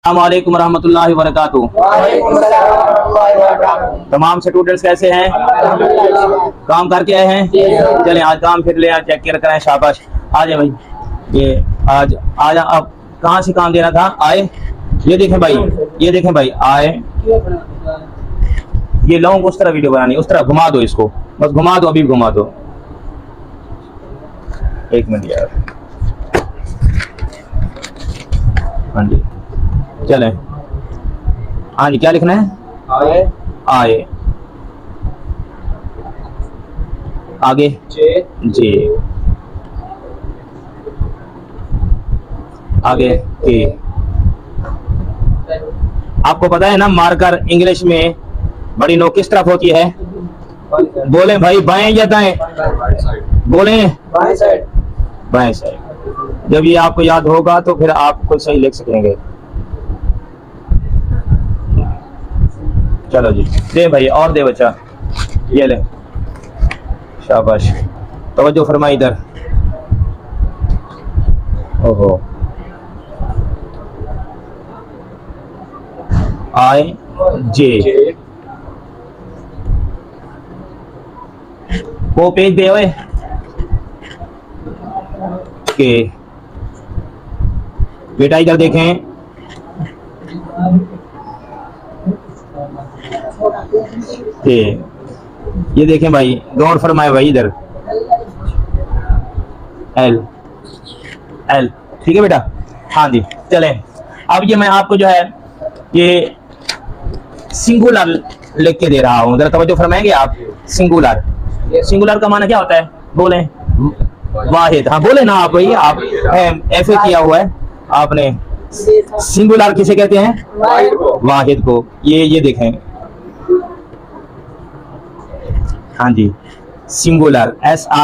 अस्सलाम वालेकुम रहमतुल्लाहि व बरकातुहू। तमाम स्टूडेंट्स कैसे हैं? काम करके आए हैं? चलें आज काम फिर ले चेक कर करें। शाबाश, आ जाए भाई। ये आज आप कहाँ से काम देना था? आए, ये देखें भाई, ये देखें भाई, आए। ये लॉन्ग उस तरह वीडियो बनानी, उस तरह घुमा दो इसको, बस घुमा दो, अभी घुमा दो। एक मिनट यार। हाँ जी, चलें। हाँ जी, क्या लिखना है? आए। आए, आगे जे, आगे के। आपको पता है ना मार्कर इंग्लिश में बड़ी नो किस तरफ होती है? बोले भाई, बाएं या दाएं? बोले बाएं साइड। बाएं साइड। जब ये आपको याद होगा तो फिर आप खुद सही लिख सकेंगे। चलो जी, दे भाई, और दे बच्चा, ये ले। शाबाश, तवज्जो फरमाई इधर। ओहो, आई जे वो पेज दे ओए के। बेटा इधर देखें, के ये देखें भाई, गौर फरमाए भाई इधर। एल, एल, ठीक है बेटा? हाँ जी, चलें। अब ये मैं आपको जो है ये सिंगुलर लिख के दे रहा हूँ, जरा तवज्जो फरमाएंगे आप। सिंगुलर, सिंगुलर का माना क्या होता है? बोले वाहिद। हाँ बोले ना आप, वही आप ऐसे किया हुआ है आपने। सिंगुलर किसे कहते हैं? वाहिद को। ये देखें, हाँ जी, सिंगुलर, SINGULAR।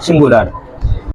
सिंगुलर।